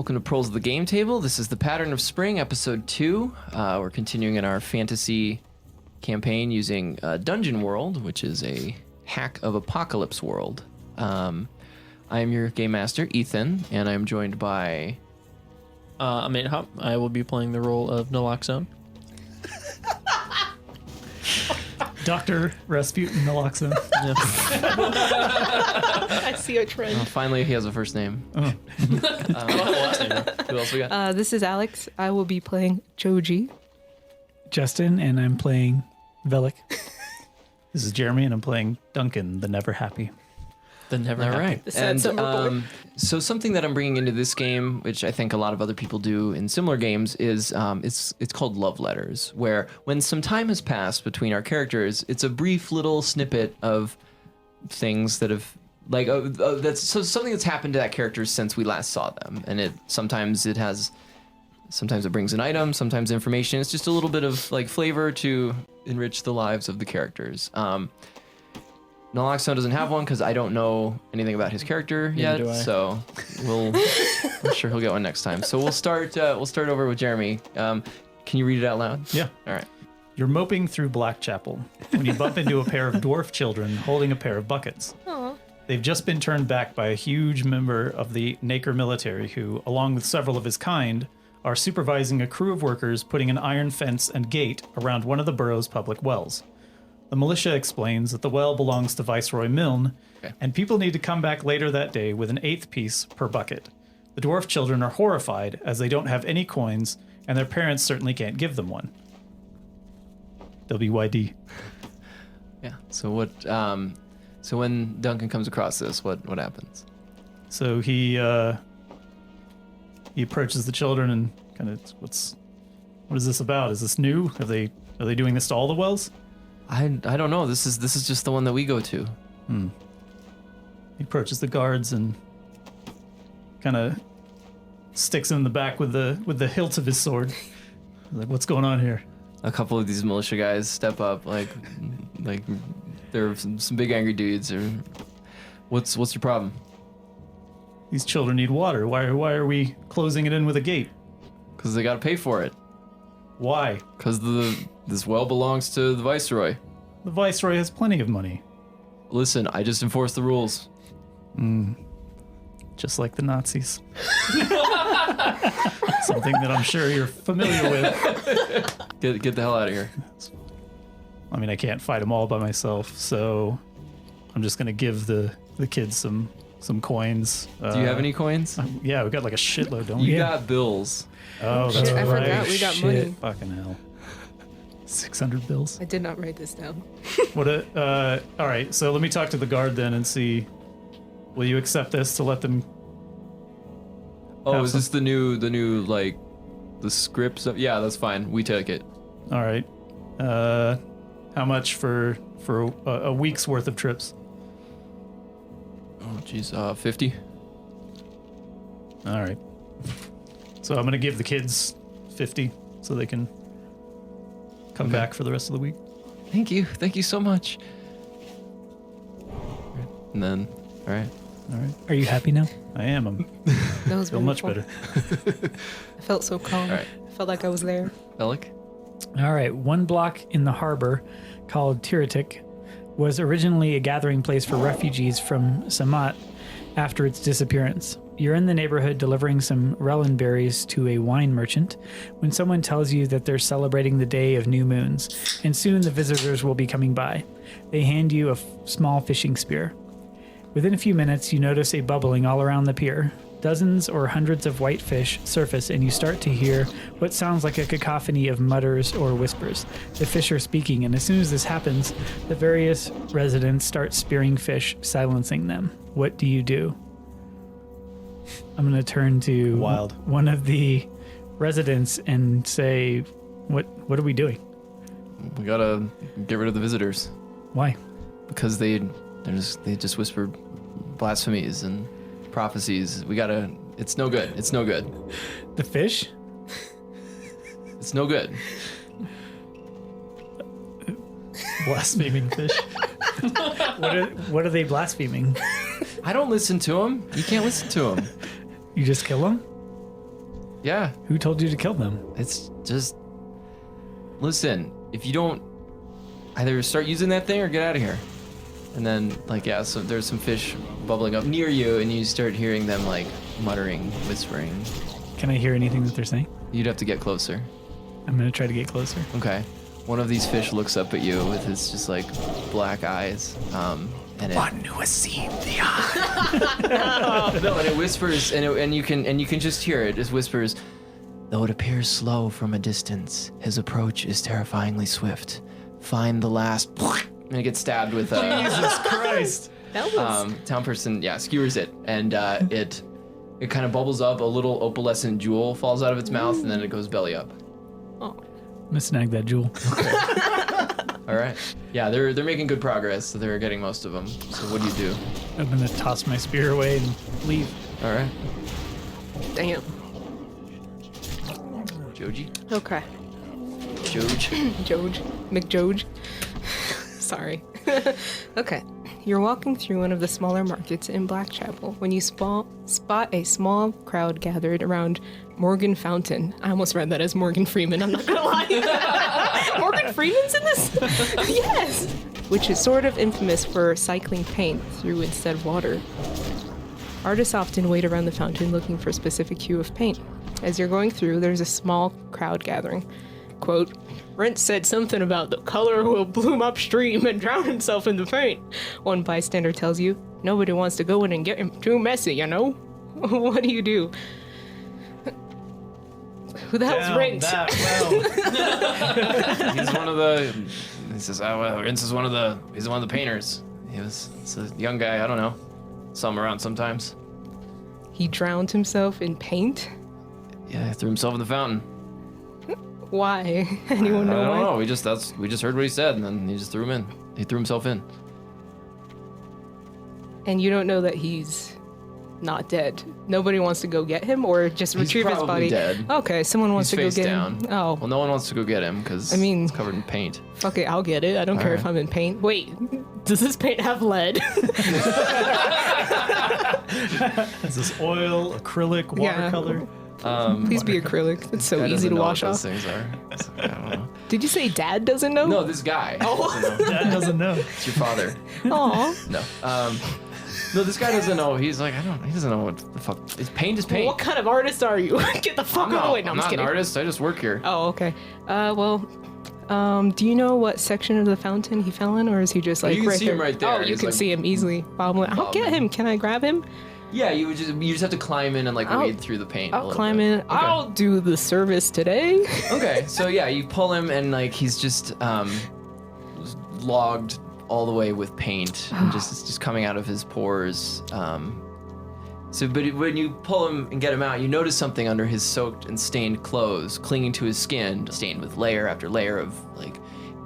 welcome to Proles of the Game Table. This is the Pattern of Spring, episode 2. We're continuing in our fantasy campaign using Dungeon World, which is a hack of Apocalypse World. I am your game master, Ethan, and I'm joined by... I'm Hop. I will be playing the role of Naloxone. Dr. Rasputin Naloxone. I see a trend. finally, he has a first name. Oh. Who else we got? This is Alex. I will be playing Joji. Justin, and I'm playing Velik. This is Jeremy, and I'm playing Duncan, the Never Happy. The never All happy. right. The sad summer boy. So something that I'm bringing into this game, which I think a lot of other people do in similar games, is it's called love letters, where when some time has passed between our characters, it's a brief little snippet of things that have that's something that's happened to that character since we last saw them, and sometimes it brings an item, sometimes information. It's just a little bit of like flavor to enrich the lives of the characters. Naloxone doesn't have one because I don't know anything about his character Neither yet, do I. so I'm sure he'll get one next time. So we'll start over with Jeremy. Can you read it out loud? Yeah. All right. You're moping through Blackchapel when you bump into a pair of dwarf children holding a pair of buckets. Aw. They've just been turned back by a huge member of the Naker military who, along with several of his kind, are supervising a crew of workers putting an iron fence and gate around one of the borough's public wells. The militia explains that the well belongs to Viceroy Milne, and people need to come back later that day with an eighth piece per bucket. The dwarf children are horrified as they don't have any coins, and their parents certainly can't give them one. WYD. Yeah. So what? So when Duncan comes across this, what happens? So he approaches the children and kind of, what is this about? Is this new? Are they doing this to all the wells? I don't know. This is just the one that we go to. He approaches the guards and kind of sticks him in the back with the hilt of his sword. Like, what's going on here? A couple of these militia guys step up, like they're some big angry dudes. Or what's your problem? These children need water. Why are we closing it in with a gate? Because they got to pay for it. Why? Because this well belongs to the Viceroy. The Viceroy has plenty of money. Listen, I just enforce the rules. Just like the Nazis. Something that I'm sure you're familiar with. Get the hell out of here. I mean, I can't fight them all by myself, so I'm just gonna give the kids some coins. Do you have any coins? Yeah, we got like a shitload, don't we? You got bills. Oh, Shit, that's I right. forgot we got Shit. money. Fucking hell. 600 bills. I did not write this down. All right, so let me talk to the guard then and see. Will you accept this to let them? Oh, Have is this the new like the script stuff? Yeah, that's fine. We take it. All right. How much for a week's worth of trips? Oh, geez, 50. All right. So I'm gonna give the kids 50 so they can come back for the rest of the week. Thank you so much. And then, all right. Are you happy now? I am. I'm That was feel much better. I felt so calm. All right. I felt like I was there. Velik? All right, one block in the harbor called Tiratik was originally a gathering place for refugees from Samat after its disappearance. You're in the neighborhood delivering some Relin berries to a wine merchant when someone tells you that they're celebrating the Day of New Moons, and soon the visitors will be coming by. They hand you a small fishing spear. Within a few minutes, you notice a bubbling all around the pier. Dozens or hundreds of white fish surface, and you start to hear what sounds like a cacophony of mutters or whispers. The fish are speaking, and as soon as this happens, the various residents start spearing fish, silencing them. What do you do? I'm going to turn to Wild. one of the residents and say, what are we doing? We gotta get rid of the visitors Why? because they just whispered blasphemies and prophecies. We gotta. It's no good. It's no good. The fish? It's no good. Blaspheming fish. What are they blaspheming? I don't listen to him. You can't listen to him. You just kill them? Yeah, Who told you to kill them? it's just... Listen, if you don't either start using that thing or get out of here. And then, like, yeah, so there's some fish bubbling up near you, and you start hearing them, like, muttering, whispering. Can I hear anything that they're saying? You'd have to get closer. I'm gonna try to get closer. Okay. One of these fish looks up at you with his just, like, black eyes. And one who has seen the eye. No, and it whispers, and you can just hear it. It whispers, though it appears slow from a distance, his approach is terrifyingly swift. Find the last, and it gets stabbed with Jesus Christ. That was town person, skewers it, and it kind of bubbles up. A little opalescent jewel falls out of its mouth, and then it goes belly up. oh. I'm gonna snag that jewel. All right. Yeah, they're making good progress. So they're getting most of them. So what do you do? I'm gonna toss my spear away and leave. All right, Damn. Joji. Okay. Joj. Joj. McJoj. Sorry. Okay. You're walking through one of the smaller markets in Blackchapel when you spot a small crowd gathered around Morgan Fountain. I almost read that as Morgan Freeman, I'm not gonna lie. Morgan Freeman's in this? Yes! Which is sort of infamous for cycling paint through instead of water. Artists often wait around the fountain looking for a specific hue of paint. As you're going through, there's a small crowd gathering. Quote, Brent said something about the color will bloom upstream and drown himself in the paint. One bystander tells you, nobody wants to go in and get him too messy, you know? What do you do? Who the hell's Rent? That well. He's one of the. He says, "Oh well, Vince is one of the. He's one of the painters. It's a young guy. I don't know. Saw him around sometimes. He drowned himself in paint? Yeah, he threw himself in the fountain. Why? Anyone I know don't why? know. We just heard what he said, and then he just threw him in. He threw himself in. And you don't know that he's not dead. Nobody wants to go get him or just He's retrieve his probably body? dead. Okay, someone wants He's to go face get down. him. Oh, Well, no one wants to go get him because I mean- it's covered in paint. fuck it, I'll get it. I don't care if right. I'm in paint. Wait, does this paint have lead? Is this oil, acrylic, Yeah. watercolor? Please be acrylic. It's so Guy easy doesn't to know wash what off. those things are. So, I don't know. Did you say dad doesn't know? No, this guy. Oh. doesn't know. Dad doesn't know. It's your father. Aw. No. No, this guy doesn't know. He's like, he doesn't know what the fuck. Paint is paint. What kind of artist are you? Get the fuck I'm not, away. No, I'm I'm not just an kidding. artist. I just work here. Oh, okay. Do you know what section of the fountain he fell in, or is he just like you can right see there? him right there. Oh, you He's, can like, see him easily. I'll get him. Can I grab him? Yeah, you just have to climb in and like I'll- wade through the paint. a I'll little climb bit. in. Okay. I'll do the service today. Okay, so yeah, you pull him and like he's just logged all the way with paint and it's just coming out of his pores. But when you pull him and get him out, you notice something under his soaked and stained clothes, clinging to his skin, stained with layer after layer of like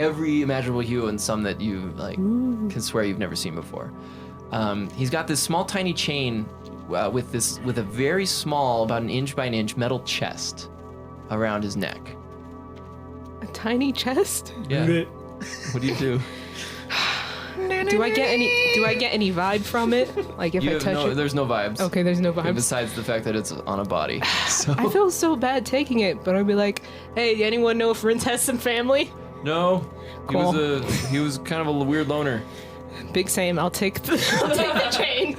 every imaginable hue and some that you like can swear you've never seen before. He's got this small, tiny chain with a very small, about an inch by an inch metal chest around his neck. A tiny chest. Yeah. What do you do? Do I get any vibe from it? Like if I touch it? There's no vibes. Okay, there's no vibes. Besides the fact that it's on a body. So I feel so bad taking it, but I'd be like, hey, anyone know if Rince has some family? no, Cool. he was kind of a weird loner. Big same. I'll take the chain.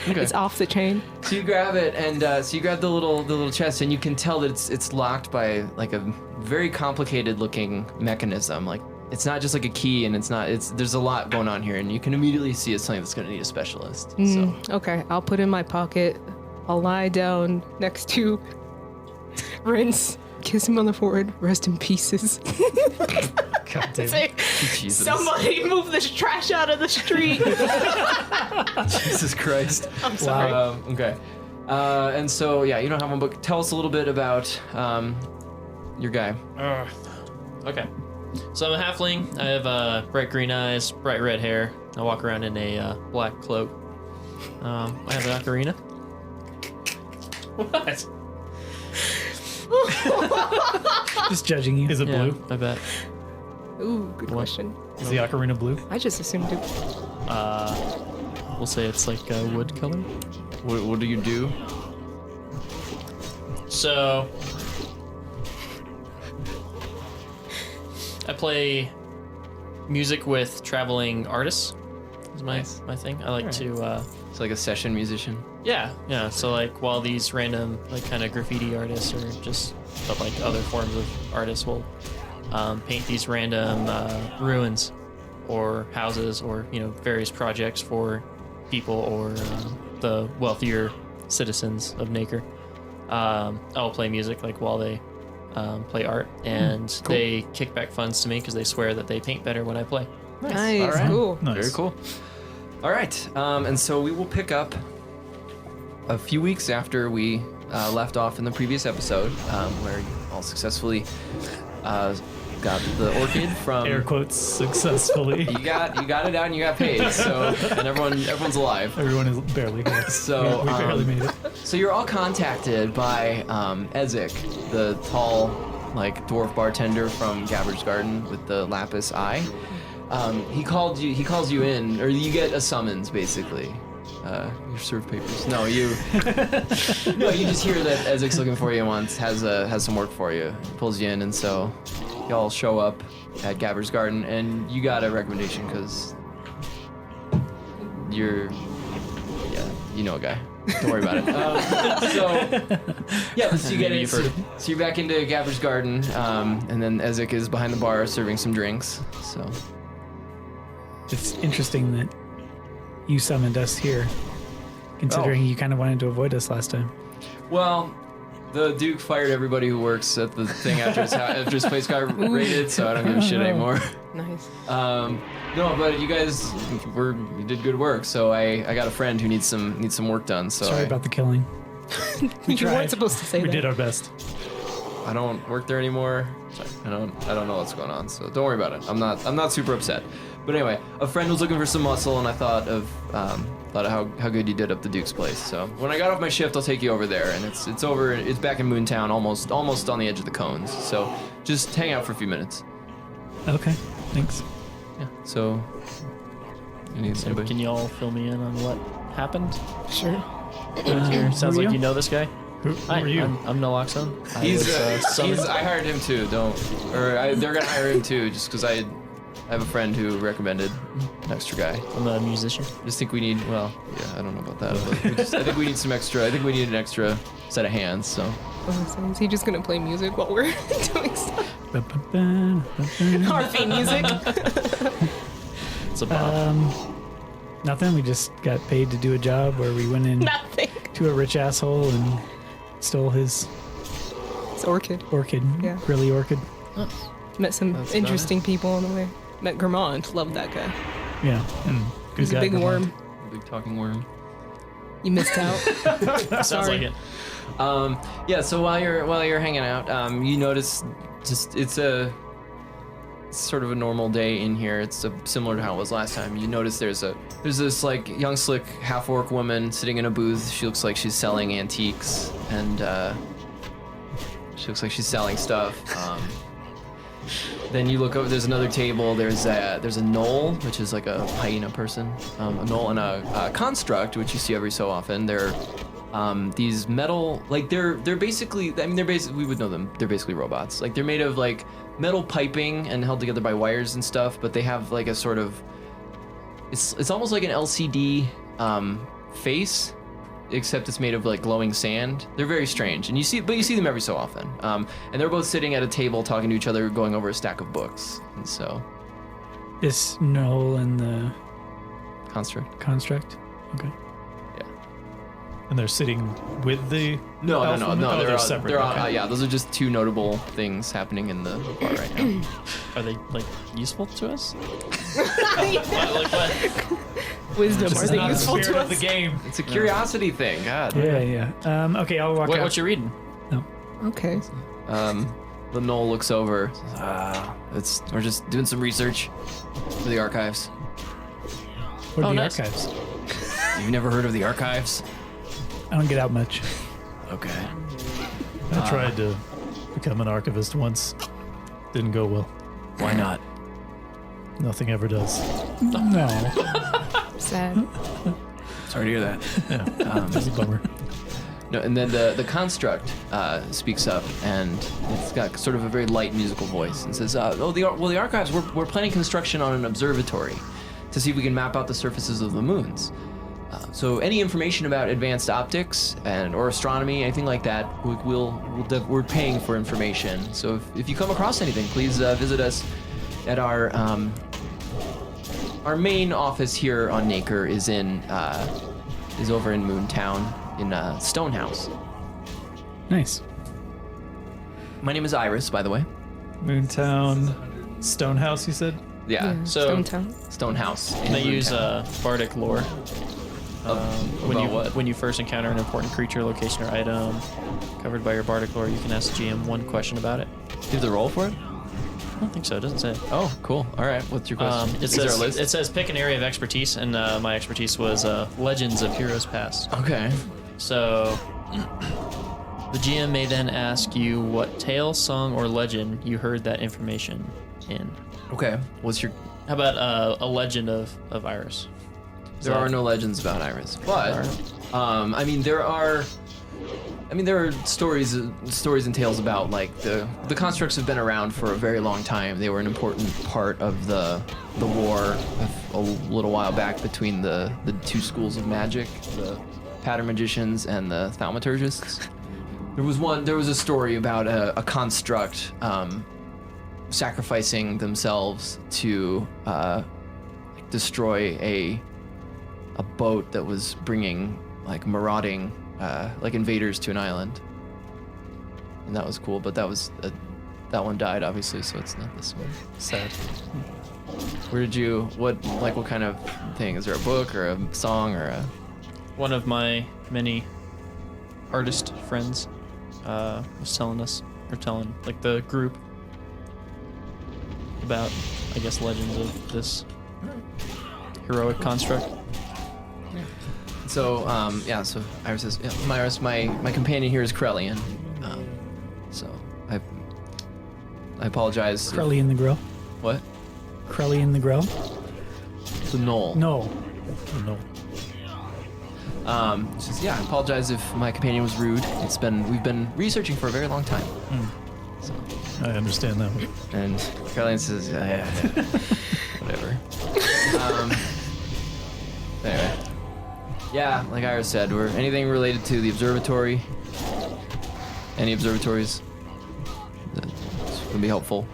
Okay. It's off the chain. So you grab it, and so you grab the little chest, and you can tell that it's locked by like a very complicated looking mechanism. Like it's not just like a key, and there's a lot going on here, and you can immediately see it's something that's going to need a specialist. So Okay, I'll put it in my pocket. I'll lie down next to Rince. Kiss him on the forehead. Rest in pieces. God damn it. Say, Jesus. somebody move this trash out of the street. Jesus Christ. I'm sorry. Okay. And so yeah, you don't have one book. Tell us a little bit about your guy. Okay. So I'm a halfling. I have bright green eyes, bright red hair. I walk around in a black cloak. I have an ocarina. What? Just judging you. Is it Yeah, blue? I bet. Ooh, good question. Is the ocarina blue? I just assumed it. We'll say it's like a wood color. What do you do? So I play music with traveling artists. Is my thing. I like to. It's like a session musician. Yeah. So like while these random like kind of graffiti artists or just but like other forms of artists will paint these random ruins or houses or various projects for people or the wealthier citizens of Nacre. I'll play music like while they play art, and they kick back funds to me because they swear that they paint better when I play. Nice. All right. Cool. Nice. Very cool. All right, and so we will pick up a few weeks after we left off in the previous episode, where you all successfully got the orchid from. Air quotes successfully. You got it out and you got paid. So and everyone's alive. Everyone is barely here. So we barely made it. So you're all contacted by Ezek, the tall, like dwarf bartender from Gabbard's Garden with the lapis eye. He calls you in, or you get a summons basically. Your serve papers. No, you just hear that Ezek's looking for you and has some work for you. He pulls you in, and so y'all show up at Gabbard's Garden, and you got a recommendation because you know a guy. Don't worry about it. So you get in. So you're back into Gabbard's Garden, and then Ezek is behind the bar serving some drinks. So It's interesting that you summoned us here, considering you kind of wanted to avoid us last time. well, the Duke fired everybody who works at the thing after his place got raided, so I don't give a shit anymore. Nice. No, but you guys you did good work. So I got a friend who needs some work done. So Sorry about the killing. You weren't supposed to say We that. did our best. I don't work there anymore. Sorry, I don't know what's going on. So don't worry about it. I'm not super upset. But anyway, a friend was looking for some muscle, and I thought of how good you did up the Duke's place. So when I got off my shift, I'll take you over there, and it's back in Moontown, almost on the edge of the cones. So just hang out for a few minutes. Okay, thanks. Yeah. So you need So anybody? can you all fill me in on what happened? Sure. Sounds who are like you? you know this guy. Who Hi, are you? I'm Naloxone. I hired him too. They're gonna hire him too, just because I have a friend who recommended an extra guy. I'm a musician. Just think we need. Well, yeah, I don't know about that, but I think we need some extra. I think we need an extra set of hands. So So is he just gonna play music while we're doing stuff? Ba-ba-ba, Harpy music. It's a bomb. Nothing. We just got paid to do a job where we went in Nothing. to a rich asshole and stole his It's Orchid. orchid. Yeah. Really orchid. Met some That's interesting people on the way. Met Gramond. Loved that guy. Yeah. Good He's a guy, big Vermont. worm. big talking worm. You missed out. Sounds sorry. like it. Yeah. So while you're hanging out, you notice it's sort of a normal day in here. It's similar to how it was last time. You notice there's this like young slick half orc woman sitting in a booth. She looks like she's selling antiques, and she looks like she's selling stuff. Then you look over. There's another table. There's a gnoll, which is like a hyena person. A gnoll and a construct, which you see every so often. They're these metal, like they're basically. I mean, we would know them. They're basically robots. Like they're made of like metal piping and held together by wires and stuff. But they have like a sort of. It's almost like an LCD face, except it's made of like glowing sand. They're very strange, and you see them every so often. And they're both sitting at a table talking to each other, going over a stack of books. And so, This Noel and the construct. construct. Okay. And they're sitting with the No, elf woman? Oh, they're separate. They're okay. yeah. Those are just two notable things happening in the bar right now. Are they like useful to us? What? Wisdom. This Are is they not the useful spirit to of the us? game. It's a curiosity thing. God. Yeah. Okay, I'll walk out. What you reading? Okay. The Knoll looks over. We're just doing some research for the archives. What are Oh, the nice. archives? You've never heard of the archives? I don't get out much. Okay. I tried to become an archivist once. Didn't go well. Why not? Nothing ever does. No. Sad. Sorry to hear that. Yeah, that's a bummer. No, and then the construct speaks up, and it's got sort of a very light musical voice, and says, the archives, we're planning construction on an observatory to see if we can map out the surfaces of the moons. So any information about advanced optics or astronomy, anything like that, we're paying for information. So if you come across anything, please visit us at our main office here on Nacre is over in Moontown in Stonehouse. Nice. My name is Iris, by the way. Moontown, Stonehouse, you said? Yeah. So Stonehouse. in they use Moontown. bardic lore. About what? When you first encounter an important creature, location, or item covered by your bardic lore, you can ask GM one question about it. Do you have the roll for it? I don't think so. It doesn't say. Oh, cool. All right. What's your question? It says pick an area of expertise, and my expertise was legends of heroes past. Okay. So the GM may then ask you what tale, song, or legend you heard that information in. Okay. What's your... How about a legend of Iris? There are no legends about Iris, but there are stories and tales about, like, the constructs have been around for a very long time. They were an important part of the war a little while back between the two schools of magic, the pattern magicians and the thaumaturgists. There was a story about a construct sacrificing themselves to destroy a boat that was bringing, like, marauding invaders to an island, and that was cool. But that one died, obviously, so it's not this one. Sad. What kind of thing? Is there a book or a song or a... One of my many artist friends was telling like the group about, I guess, legends of this heroic construct. So, so Iris says, Iris, my companion here is Krellian. So I apologize. Crowley in the grill. What? Crowley in the grill. The Knoll. No. No. She says, I apologize if my companion was rude. We've been researching for a very long time. So, I understand that one. and Krellian says, whatever. Anyway. Yeah, like Iris said, anything related to the observatory, any observatories, that's going to be helpful.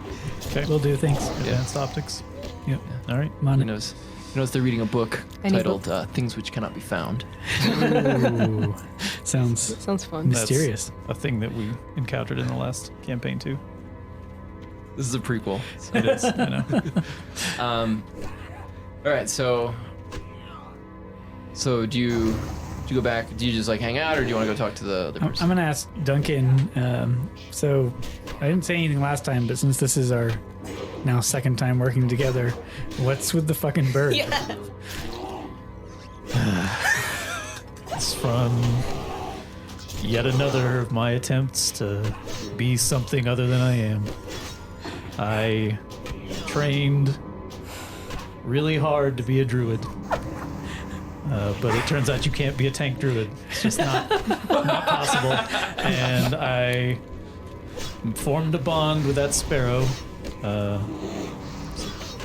Okay. Will do. Thanks. Advanced optics. Yep. All right. I'm on He it. knows they're reading a book Any titled Things Which Cannot Be Found. Ooh. Sounds Sounds fun. That's mysterious. a thing that we encountered in the last campaign too. This is a prequel. It is. I know. All right, so do you go back? Do you just, like, hang out, or do you want to go talk to the other I'm person? going to ask Duncan. So I didn't say anything last time, but since this is our now second time working together, what's with the fucking bird? Yeah. It's from yet another of my attempts to be something other than I am. I trained really hard to be a druid. But it turns out you can't be a tank druid. It's just not possible. And I formed a bond with that sparrow,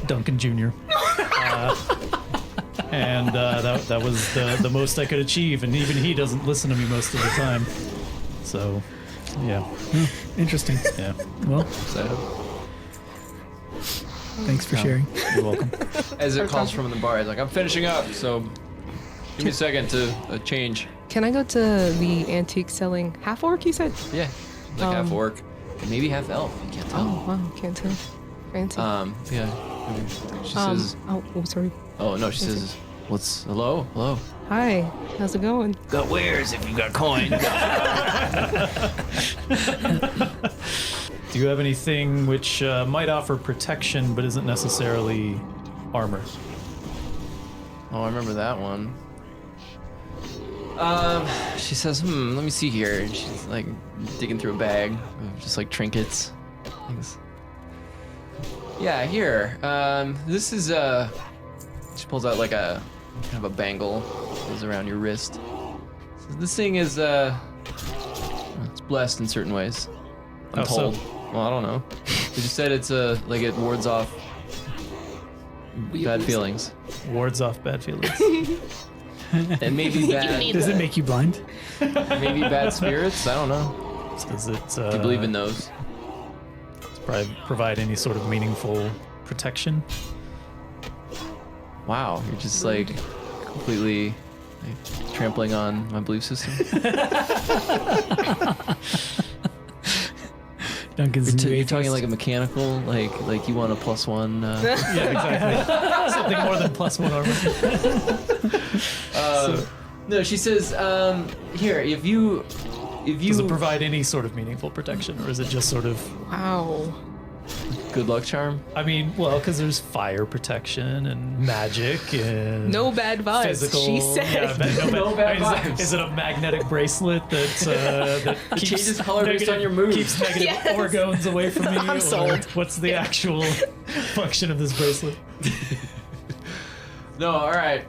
Duncan Jr. And that was the most I could achieve. And even he doesn't listen to me most of the time. So, yeah. Interesting. Yeah. Well, thanks for sharing. You're welcome. As it calls from the bar, he's like, I'm finishing up, so give me a second to change. Can I go to the antique selling half orc? You said. Yeah, like half orc, maybe half elf. You can't tell. Oh wow, can't tell. Fancy. Yeah. She says, Oh, sorry. oh no, she says, hello? Hi. How's it going? Got wares if you got coin. Do you have anything which might offer protection but isn't necessarily armor? Oh, I remember that one. She says, let me see here. And she's, like, digging through a bag of just, like, trinkets. Things. Yeah, here. This is, she pulls out, like, a kind of a bangle that goes around your wrist. So this thing is, It's blessed in certain ways. I'm How so? told. Well, I don't know. They just said it's like it wards off bad feelings. Wards off bad feelings. And maybe bad, Does it make you blind? maybe bad spirits. I don't know. Does it Do you believe in those? provide any sort of meaningful protection? Wow, you're just like completely like, trampling on my belief system. Duncan's new You're atheist. talking like a mechanical, like you want a +1. Yeah, exactly. Something more than +1 armor. No, she says, here, if you Does it provide any sort of meaningful protection, or is it just sort of? Wow. good luck charm. I mean, well, because there's fire protection and magic and No bad vibes, physical. she said. No bad Is vibes. it a magnetic bracelet that keeps changes color based negative- on your mood. Keeps negative Yes. orgons away from me. I'm or sold. What's the actual function of this bracelet? No, all right.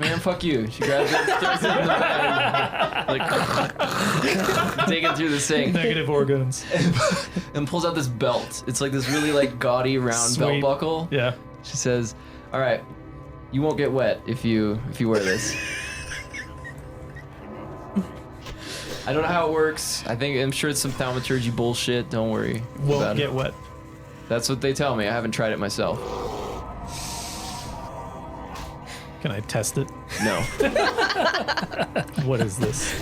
Man, fuck you. She grabs it, throws it in the bag, like dig it through the sink, Negative organs. and pulls out this belt. It's like this really like gaudy round Sweet. belt buckle. Yeah. She says, "All right, you won't get wet if you wear this." I don't know how it works. I'm sure it's some thaumaturgy bullshit. Don't worry Won't about get it. wet. That's what they tell me. I haven't tried it myself. Can I test it? No. What is this?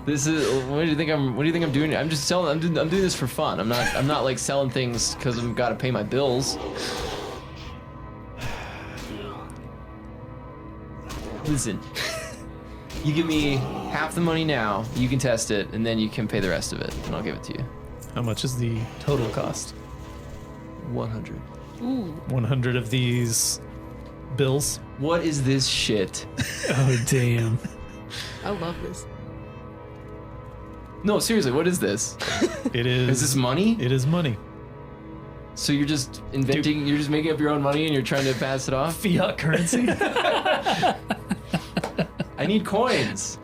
This is. What do you think I'm doing? I'm just selling. I'm doing this for fun. I'm not like selling things because I've got to pay my bills. Listen. You give me half the money now. You can test it, and then you can pay the rest of it, and I'll give it to you. How much is the total cost? 100. 100 of these bills. What is this shit? Oh, damn. I love this. No, seriously, what is this? It is. Is this money? It is money. So you're just inventing, you're just making up your own money and you're trying to pass it off? Fiat currency. I need coins.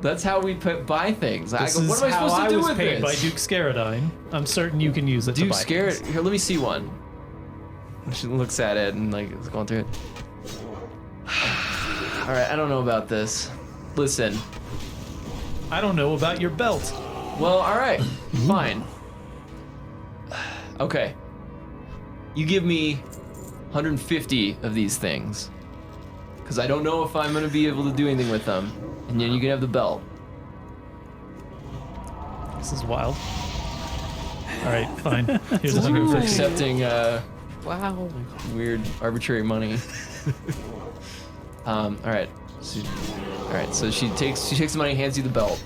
That's how we buy things. I This go, is what am I how supposed to I do was with paid this? by Duke Scaradine. I'm certain you can use it to Duke buy scared. things. Here, let me see one. She looks at it and like is going through it. All right, I don't know about this. Listen. I don't know about your belt. Well, all right, fine. Okay. You give me 150 of these things, because I don't know if I'm gonna be able to do anything with them, and then you can have the belt. This is wild. All right, fine. Here's For 150. accepting Wow. weird arbitrary money. All right. So she takes the money, hands you the belt,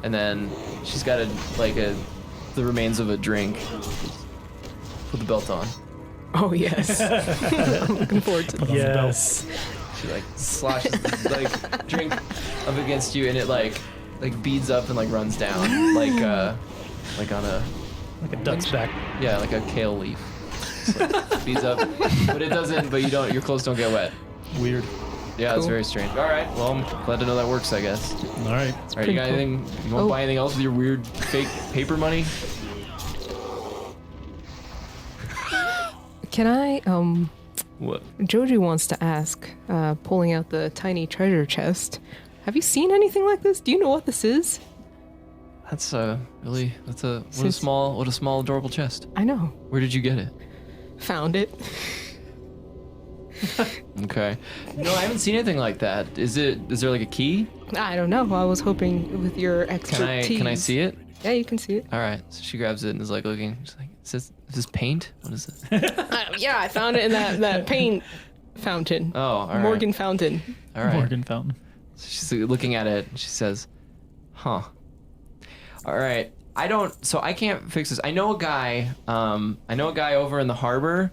and then she's got the remains of a drink. Put the belt on. Oh, yes. I'm looking forward to this. Yes. She like sloshes the drink up against you, and it like beads up and like runs down like on a Like a duck's back. like a kale leaf. Just, like, beads up, but it doesn't. But your clothes don't get wet. Weird. Yeah, it's Cool. very strange. All right, well, I'm glad to know that works, I guess. All right. All right, you pretty got cool. anything? You want to Oh. buy anything else with your weird fake paper money? Can I, What? Joji wants to ask, pulling out the tiny treasure chest, have you seen anything like this? Do you know what this is? That's what a Since- small adorable chest. I know. Where did you get it? Found it. Okay. No, I haven't seen anything like that. Is there like a key? I don't know. I was hoping with your expertise. Can I see it? Yeah, you can see it. All right. So she grabs it and is like looking. She's like, is this paint? What is this? Yeah, I found it in that paint fountain. Oh, all right. Morgan fountain. All right. Morgan Fountain. She's looking at it and she says, huh. All right. So I can't fix this. I know a guy over in the harbor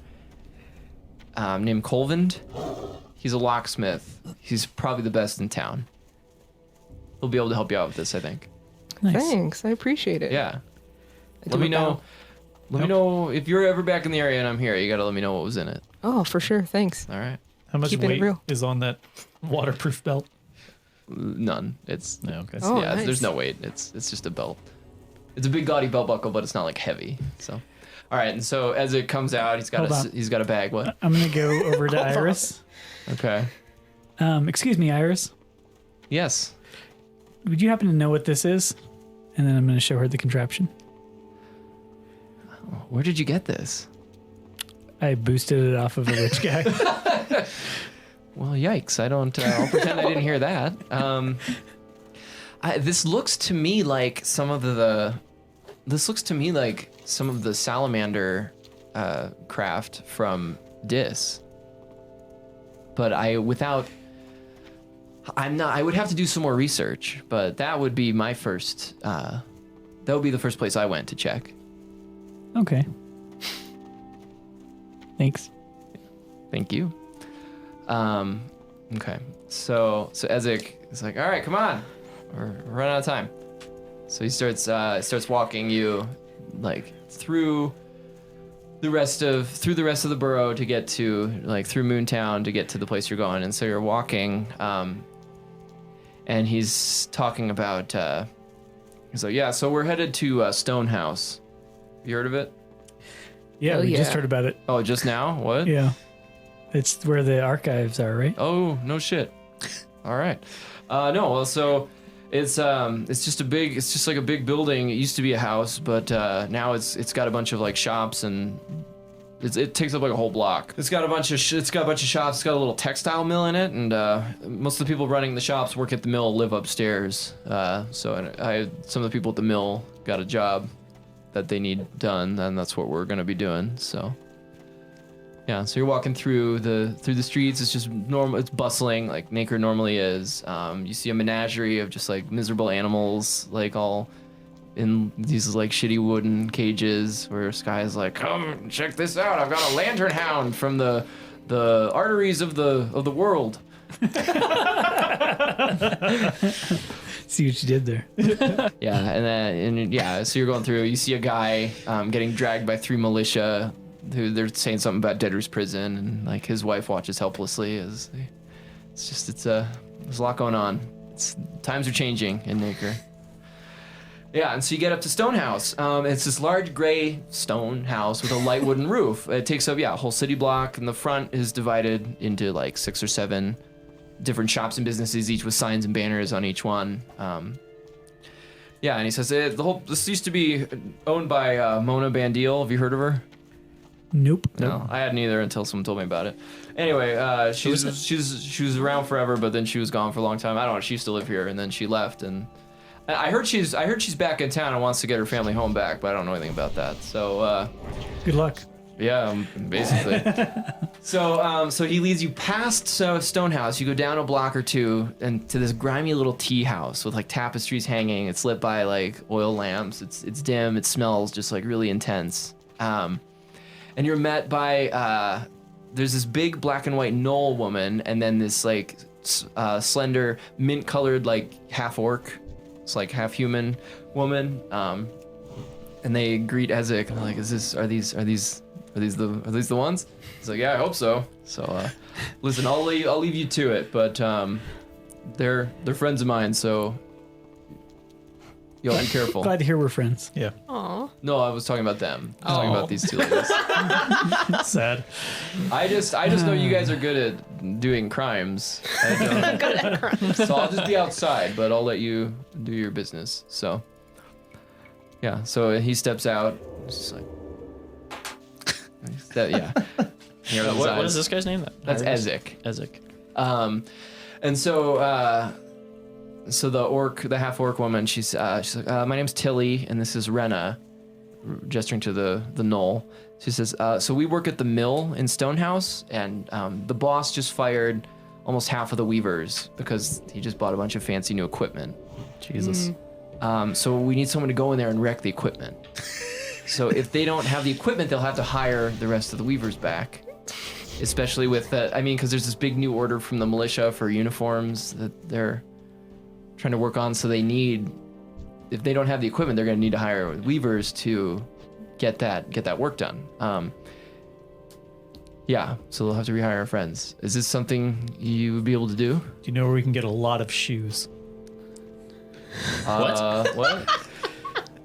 named Colvind. He's a locksmith. He's probably the best in town. He'll be able to help you out with this, I think. Nice. Thanks, I appreciate it. Yeah. I do Let me a know. bow. Let me know if you're ever back in the area and I'm here. You gotta let me know what was in it. Oh, for sure. Thanks. All right. How much Keeping it weight real. is on that waterproof belt? None. It's Okay. Oh, yeah. nice. There's no weight. It's just a belt. It's a big gaudy belt buckle, but it's not like heavy. So, all right. And so as it comes out, he's got Hold on. he's got a bag. What? I'm gonna go over to Iris. Okay. Excuse me, Iris. Yes. Would you happen to know what this is? And then I'm gonna show her the contraption. Where did you get this? I boosted it off of a rich guy. Well, yikes! I don't. I'll pretend I didn't hear that. This looks to me like some of the. This looks to me like some of the salamander craft from Dis. But I'm not. I would have to do some more research. But that would be my first. That would be the first place I went to check. Okay. Thanks. Thank you. Okay. So Ezek is like, all right, come on, we're running out of time. So he starts walking you like through the rest of the borough to get to like through Moontown to get to the place you're going. And so you're walking, and he's talking about. He's like, yeah, so we're headed to Stonehouse. You heard of it? Yeah, Oh, we just yeah. heard about it. Oh, just now? What? Yeah. It's where the archives are, right? Oh, no shit. All right. No, well, so it's just like a big building. It used to be a house, but now it's got a bunch of like shops and it takes up like a whole block. It's got a bunch of shops. It's got a little textile mill in it, and most of the people running the shops work at the mill, live upstairs. So some of the people at the mill got a job that they need done, and that's what we're gonna be doing. So. Yeah, so you're walking through the streets. It's just normal. It's bustling like Nacre normally is. You see a menagerie of just like miserable animals, like all in these like shitty wooden cages. Where Sky is like, "Come check this out! I've got a lantern hound from the arteries of the world." See what you did there. Yeah, so you're going through. You see a guy getting dragged by 3 militia. Who they're saying something about debtor's prison, and like his wife watches helplessly as there's a lot going on. Times are changing in Nacre. Yeah, and so you get up to Stonehouse. It's this large gray stone house with a light wooden roof. It takes up a whole city block, and the front is divided into like 6 or 7 different shops and businesses, each with signs and banners on each one. And he says this used to be owned by Mona Bandil. Have you heard of her? Nope. No, I hadn't either until someone told me about it. Anyway, she was around forever, but then she was gone for a long time. I don't know. She used to live here, and then she left. And I heard she's back in town and wants to get her family home back, but I don't know anything about that. So Good luck. yeah, basically. So he leads you past Stonehouse. You go down a block or two and to this grimy little tea house with like tapestries hanging. It's lit by like oil lamps. It's dim. It smells just like really intense. And you're met by there's this big black and white gnoll woman, and then this like slender mint colored like half orc, it's like half human woman. And they greet Ezek and they're like, are these the ones? He's like, yeah, I hope so. So listen, I'll leave you to it, but they're friends of mine, so you'll be careful. Glad to hear we're friends. Yeah. Aw. No, I was talking about them. I was talking about these 2 ladies. Sad. I just know you guys are good at doing crimes. So I'll just be outside, but I'll let you do your business. So yeah, so he steps out. Just like yeah. What is this guy's name? That's Iris? Ezek. Ezek. And so the half orc woman, she's like, my name's Tilly, and this is Rena, gesturing to the gnoll. She says, so we work at the mill in Stonehouse, and the boss just fired almost half of the weavers because he just bought a bunch of fancy new equipment. Jesus. So we need someone to go in there and wreck the equipment. So if they don't have the equipment, they'll have to hire the rest of the weavers back. Especially with because there's this big new order from the militia for uniforms that they're trying to work on. So if they don't have the equipment, they're going to need to hire weavers to get that work done. Yeah, so they'll have to rehire our friends. Is this something you would be able to do? Do you know where we can get a lot of shoes? What? I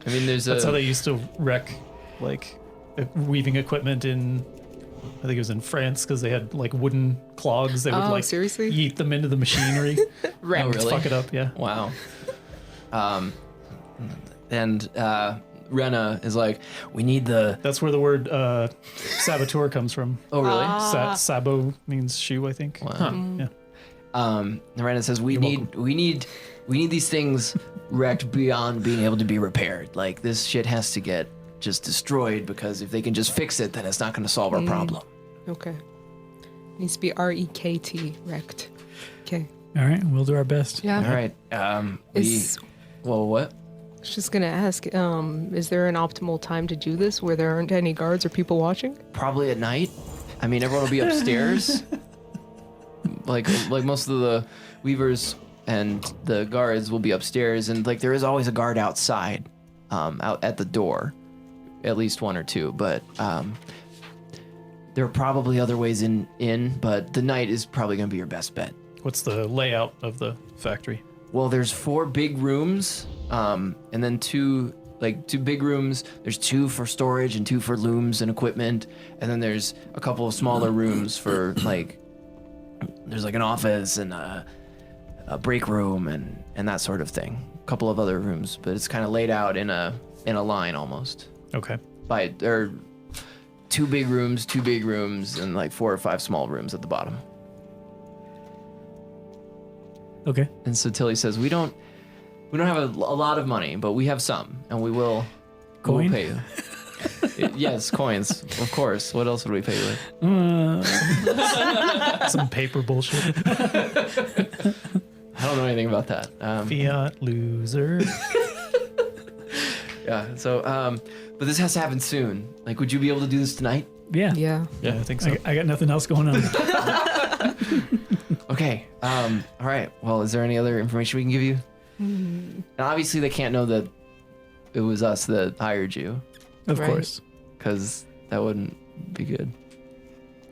mean, That's how they used to wreck, like, weaving equipment in, I think it was in France, because they had, like, wooden clogs. They would, Oh, like, seriously? yeet them into the machinery. Oh, really? Fuck it up, yeah. Wow. And Rena is like, we need the. That's where the word saboteur comes from. Oh, really? Sabo means shoe, I think. Wow. Yeah. And Rena says, we need these things wrecked beyond being able to be repaired. Like, this shit has to get just destroyed, because if they can just fix it, then it's not going to solve our problem. Okay. Needs to be REKT, wrecked. Okay. All right, we'll do our best. All Yeah. right. Well, what? I was just gonna ask, is there an optimal time to do this where there aren't any guards or people watching? Probably at night. I mean, everyone will be upstairs. like most of the weavers and the guards will be upstairs, and like there is always a guard outside, out at the door, at least one or two. But there are probably other ways in, but the night is probably gonna be your best bet. What's the layout of the factory? Well, there's 4 big rooms, and then two big rooms. There's 2 for storage and 2 for looms and equipment, and then there's a couple of smaller rooms for like, there's like an office and a break room and that sort of thing. A couple of other rooms, but it's kind of laid out in a line almost. Okay. There are 2 big rooms, and like 4 or 5 small rooms at the bottom. Okay. And so Tilly says, we don't have a lot of money, but we have some, and we will Coin? pay you. Yes, coins, of course. What else would we pay you with? Some paper bullshit. I don't know anything about that. Fiat loser. Yeah. So, but this has to happen soon. Like, would you be able to do this tonight? Yeah. Yeah. Yeah, I think so. I got nothing else going on. Okay. All right. Well, is there any other information we can give you? And obviously, they can't know that it was us that hired you, Of Right. course. because that wouldn't be good.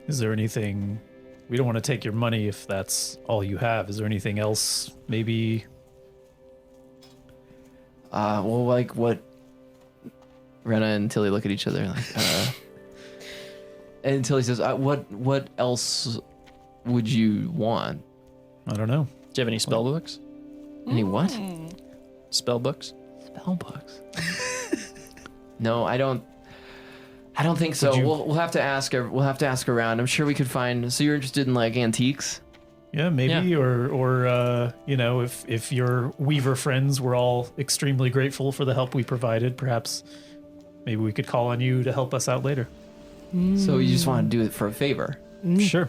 Is there anything... We don't want to take your money if that's all you have. Is there anything else? Maybe... Well, like what? Rena and Tilly look at each other like, and Tilly says, "What else would you want? I don't know. Do you have any spell books? Any what? Spell books? Spell books? No, I don't think so. Would you- We'll have to ask. We'll have to ask around. I'm sure we could find. So you're interested in like antiques? Yeah, maybe. Yeah. Or you know, if your Weaver friends were all extremely grateful for the help we provided, perhaps maybe we could call on you to help us out later. So you just want to do it for a favor? Sure.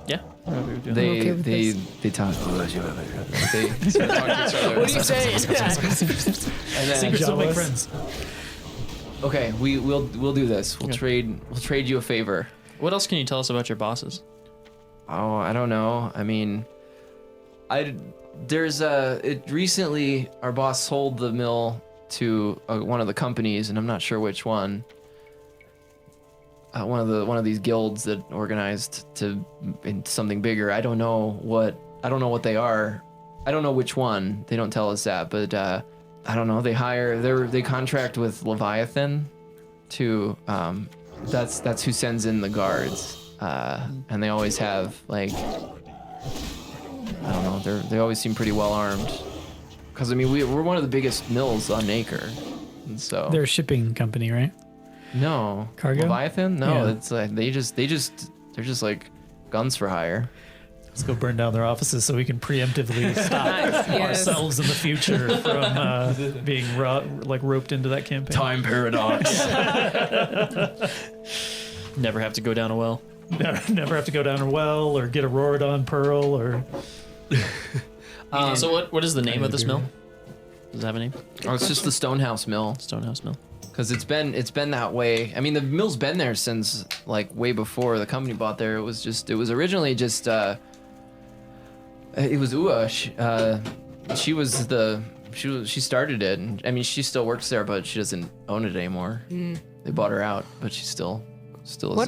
Yeah. They okay with they this. they talk. They start talking to each other. What are you saying? And then, Secrets don't make Jealous. friends. okay, we'll do this. We'll trade you a favor. What else can you tell us about your bosses? Oh, I don't know. I mean, recently our boss sold the mill to one of the companies, and I'm not sure which one. One of these guilds that organized to in something bigger. I don't know what they are. I don't know which one. They don't tell us that, but I don't know. They contract with Leviathan to that's who sends in the guards. And they always have like, I don't know, they always seem pretty well armed. Because I mean, we're one of the biggest mills on Acre, and so They're a shipping company, right? no Cargo? Leviathan. No, Yeah. it's like they're just like guns for hire. Let's go burn down their offices so we can preemptively stop Yes. ourselves in the future from being roped into that campaign. Time paradox. Never have to go down a well. Never have to go down a well or get a Rorodon pearl or... So what is the name of this mill? Does it have a name? Oh, it's just the Stonehouse Mill, Stonehouse Mill. because it's been that way. I mean, the mill's been there since like way before the company bought there. It was originally just it was Ua. She started it, and I mean she still works there, but she doesn't own it anymore. They bought her out, but she still is. What